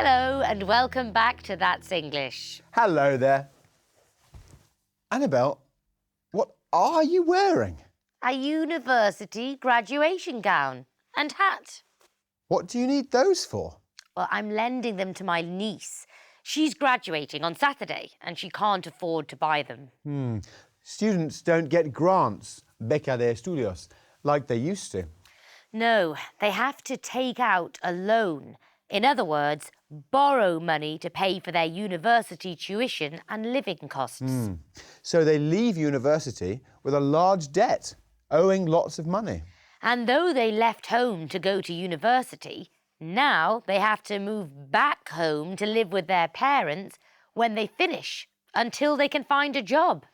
Hello and welcome back to That's English. Hello there. Annabelle, what are you wearing? A university graduation gown and hat. What do you need those for? Well, I'm lending them to my niece. She's graduating on Saturday and she can't afford to buy them. Students don't get grants, beca de estudios, like they used to. No, they have to take out a loan. In other words, borrow money to pay for their university tuition and living costs. So they leave university with a large debt, owing lots of money. And though they left home to go to university, now they have to move back home to live with their parents when they finish, until they can find a job.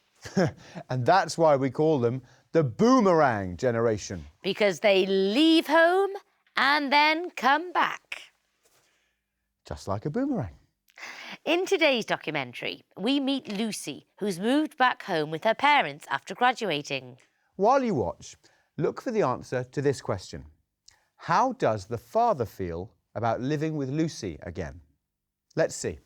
And that's why we call them the boomerang generation. Because they leave home and then come back. Just like a boomerang. In today's documentary, we meet Lucy, who's moved back home with her parents after graduating. While you watch, look for the answer to this question. How does the father feel about living with Lucy again? Let's see.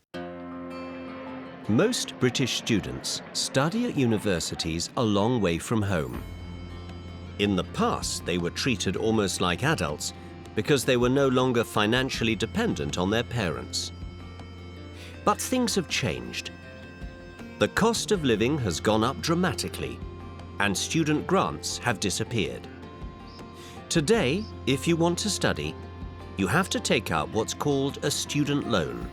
Most British students study at universities a long way from home. In the past, they were treated almost like adults because they were no longer financially dependent on their parents. But things have changed. The cost of living has gone up dramatically, and student grants have disappeared. Today, if you want to study, you have to take out what's called a student loan.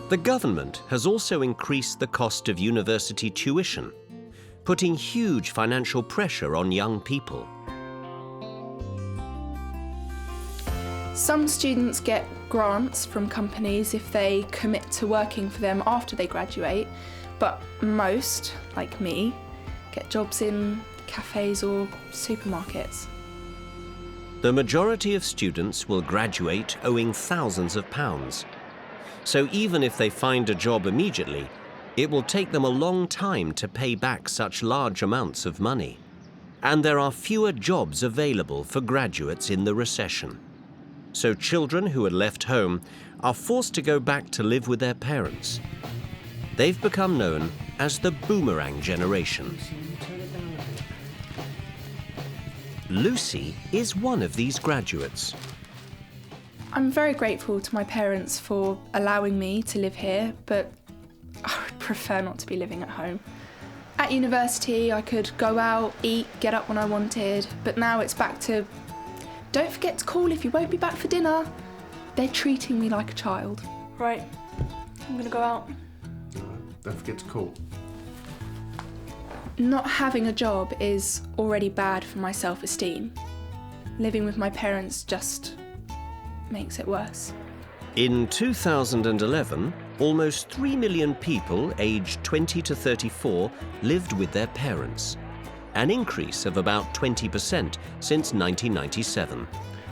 The government has also increased the cost of university tuition, putting huge financial pressure on young people. Some students get grants from companies if they commit to working for them after they graduate, but most, like me, get jobs in cafes or supermarkets. The majority of students will graduate owing thousands of pounds. So even if they find a job immediately, it will take them a long time to pay back such large amounts of money. And there are fewer jobs available for graduates in the recession. So children who had left home are forced to go back to live with their parents. They've become known as the boomerang generation. Lucy is one of these graduates. I'm very grateful to my parents for allowing me to live here, but I would prefer not to be living at home. At university, I could go out, eat, get up when I wanted, but now it's back to, don't forget to call if you won't be back for dinner. They're treating me like a child. Right, I'm gonna go out. Don't forget to call. Not having a job is already bad for my self-esteem. Living with my parents just makes it worse. In 2011, almost 3 million people aged 20 to 34 lived with their parents, an increase of about 20% since 1997.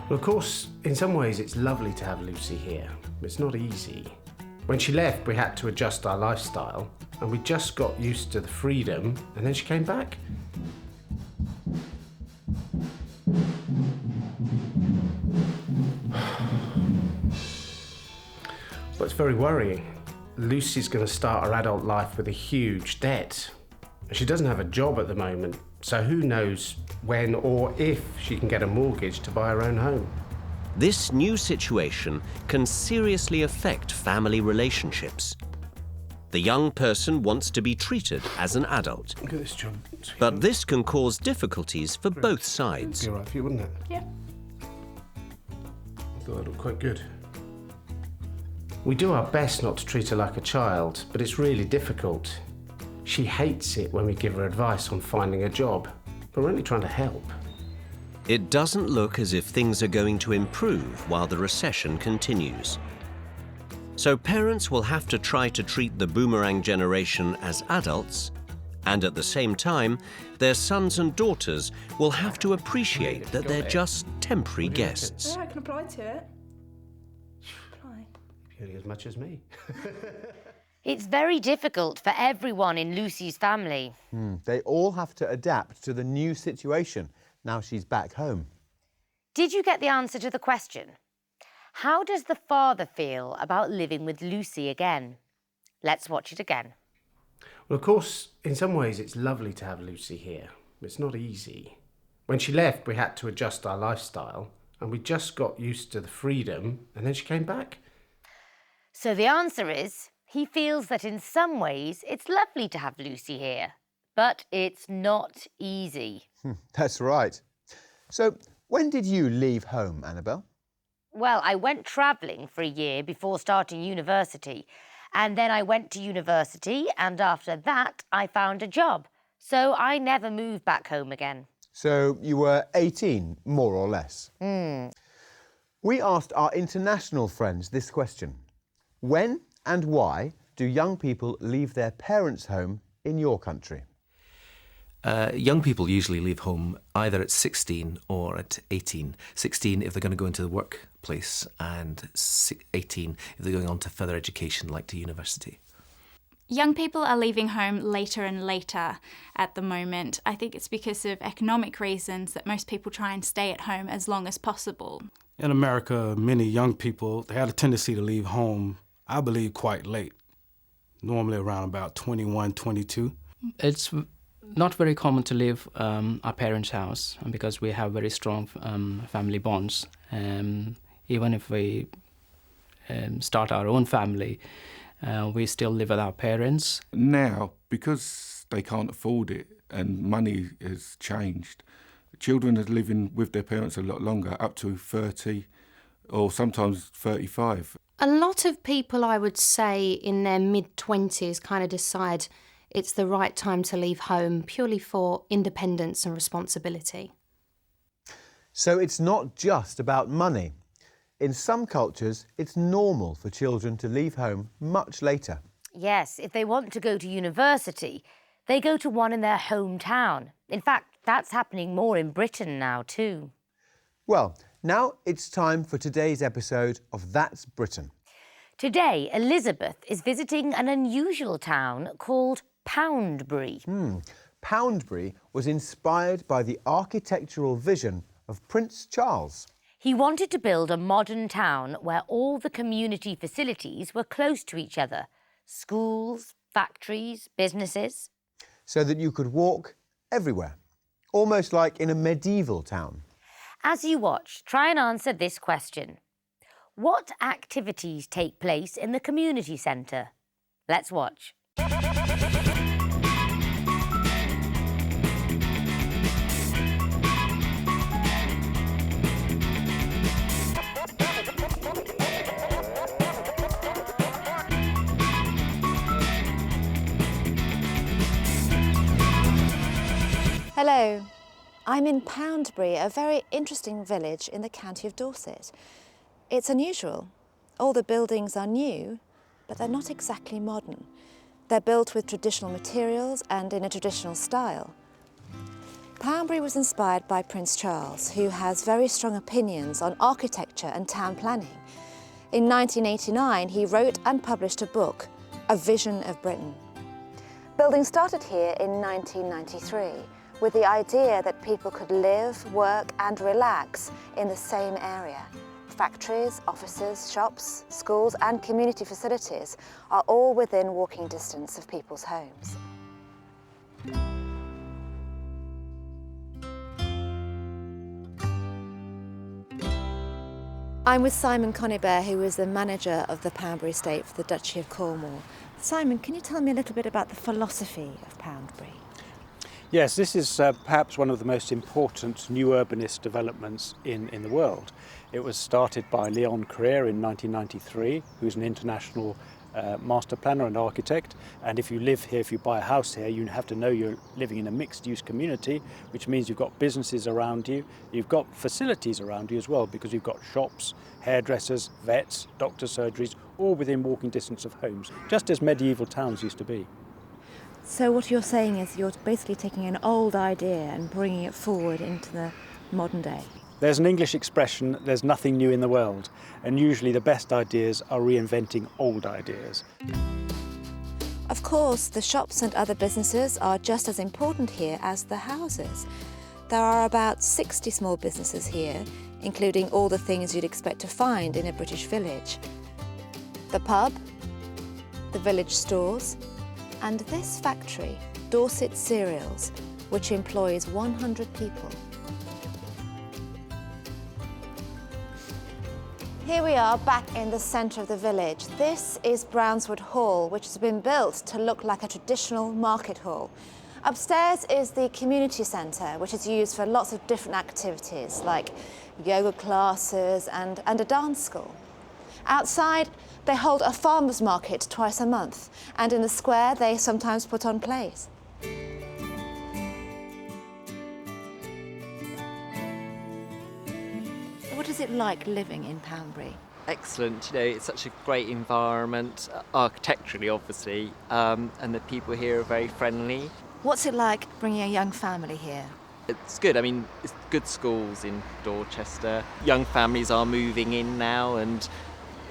Well, of course, in some ways it's lovely to have Lucy here. It's not easy. When she left, we had to adjust our lifestyle, and we just got used to the freedom, and then she came back. But it's very worrying. Lucy's going to start her adult life with a huge debt. She doesn't have a job at the moment, so who knows when or if she can get a mortgage to buy her own home. This new situation can seriously affect family relationships. The young person wants to be treated as an adult. Look at this, John. But this can cause difficulties for both sides. It'd be all right for you, wouldn't it? Yeah. I thought that looked quite good. We do our best not to treat her like a child, but it's really difficult. She hates it when we give her advice on finding a job, but we're only trying to help. It doesn't look as if things are going to improve while the recession continues. So parents will have to try to treat the boomerang generation as adults, and at the same time, their sons and daughters will have to appreciate that they're just temporary guests. Yeah, I can apply to it. Apply. Nearly as much as me. It's very difficult for everyone in Lucy's family. They all have to adapt to the new situation now she's back home. Did you get the answer to the question? How does the father feel about living with Lucy again? Let's watch it again. Well, of course, in some ways it's lovely to have Lucy here, but it's not easy. When she left, we had to adjust our lifestyle, and we just got used to the freedom, and then she came back. So the answer is, he feels that in some ways it's lovely to have Lucy here, but it's not easy. That's right. So, when did you leave home, Annabelle? Well, I went travelling for a year before starting university, and then I went to university, and after that I found a job. So I never moved back home again. So, you were 18, more or less. We asked our international friends this question. When and why do young people leave their parents' home in your country? Young people usually leave home either at 16 or at 18. 16 if they're going to go into the workplace, and 18 if they're going on to further education like to university. Young people are leaving home later and later at the moment. I think it's because of economic reasons that most people try and stay at home as long as possible. In America, many young people, they have a tendency to leave home, I believe, quite late, normally around about 21, 22. It's not very common to leave our parents' house because we have very strong family bonds. Even if we start our own family, we still live with our parents. Now, because they can't afford it and money has changed, children are living with their parents a lot longer, up to 30 or sometimes 35. A lot of people, I would say, in their mid-20s kind of decide it's the right time to leave home purely for independence and responsibility. So it's not just about money. In some cultures, it's normal for children to leave home much later. Yes, if they want to go to university, they go to one in their hometown. In fact, that's happening more in Britain now too. Well, now it's time for today's episode of That's Britain. Today, Elizabeth is visiting an unusual town called Poundbury. Poundbury was inspired by the architectural vision of Prince Charles. He wanted to build a modern town where all the community facilities were close to each other. Schools, factories, businesses. So that you could walk everywhere, almost like in a medieval town. As you watch, try and answer this question. What activities take place in the community centre? Let's watch. Hello, I'm in Poundbury, a very interesting village in the county of Dorset. It's unusual. All the buildings are new, but they're not exactly modern. They're built with traditional materials and in a traditional style. Poundbury was inspired by Prince Charles, who has very strong opinions on architecture and town planning. In 1989, he wrote and published a book, A Vision of Britain. Building started here in 1993 with the idea that people could live, work and relax in the same area. Factories, offices, shops, schools and community facilities are all within walking distance of people's homes. I'm with Simon Conybeare, who is the manager of the Poundbury estate for the Duchy of Cornwall. Simon, can you tell me a little bit about the philosophy of Poundbury? Yes, this is perhaps one of the most important new urbanist developments in the world. It was started by Leon Carrère in 1993, who's an international master planner and architect. And if you live here, if you buy a house here, you have to know you're living in a mixed-use community, which means you've got businesses around you, you've got facilities around you as well, because you've got shops, hairdressers, vets, doctor surgeries, all within walking distance of homes, just as medieval towns used to be. So what you're saying is you're basically taking an old idea and bringing it forward into the modern day. There's an English expression, there's nothing new in the world, and usually the best ideas are reinventing old ideas. Of course, the shops and other businesses are just as important here as the houses. There are about 60 small businesses here, including all the things you'd expect to find in a British village. The pub, the village stores, and this factory, Dorset Cereals, which employs 100 people. Here we are back in the centre of the village. This is Brownswood Hall, which has been built to look like a traditional market hall. Upstairs is the community centre, which is used for lots of different activities like yoga classes and a dance school. Outside, they hold a farmers market twice a month, and in the square they sometimes put on plays. What is it like living in Poundbury? Excellent, you know, it's such a great environment, architecturally obviously, and the people here are very friendly. What's it like bringing a young family here? It's good, I mean, it's good schools in Dorchester. Young families are moving in now and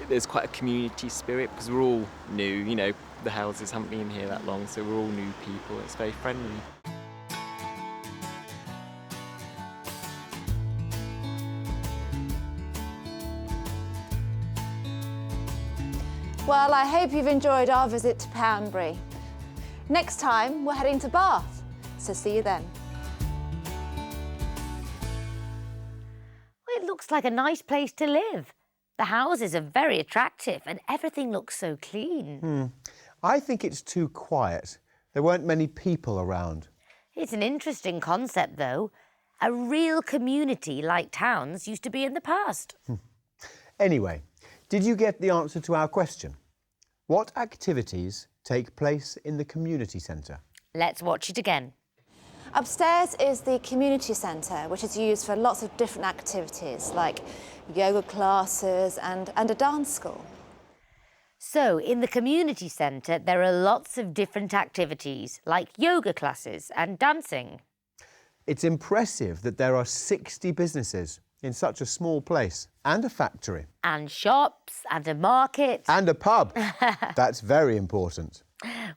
there's quite a community spirit because we're all new, you know, the houses haven't been here that long, so we're all new people, it's very friendly. Well, I hope you've enjoyed our visit to Poundbury. Next time, we're heading to Bath, so see you then. Well, it looks like a nice place to live. The houses are very attractive and everything looks so clean. I think it's too quiet. There weren't many people around. It's an interesting concept, though. A real community like towns used to be in the past. Anyway, did you get the answer to our question? What activities take place in the community centre? Let's watch it again. Upstairs is the community centre, which is used for lots of different activities like yoga classes and a dance school. So, in the community centre, there are lots of different activities like yoga classes and dancing. It's impressive that there are 60 businesses in such a small place, and a factory. And shops, and a market. And a pub. That's very important.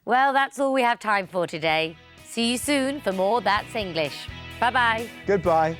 Well, that's all we have time for today. See you soon for more That's English. Bye-bye. Goodbye.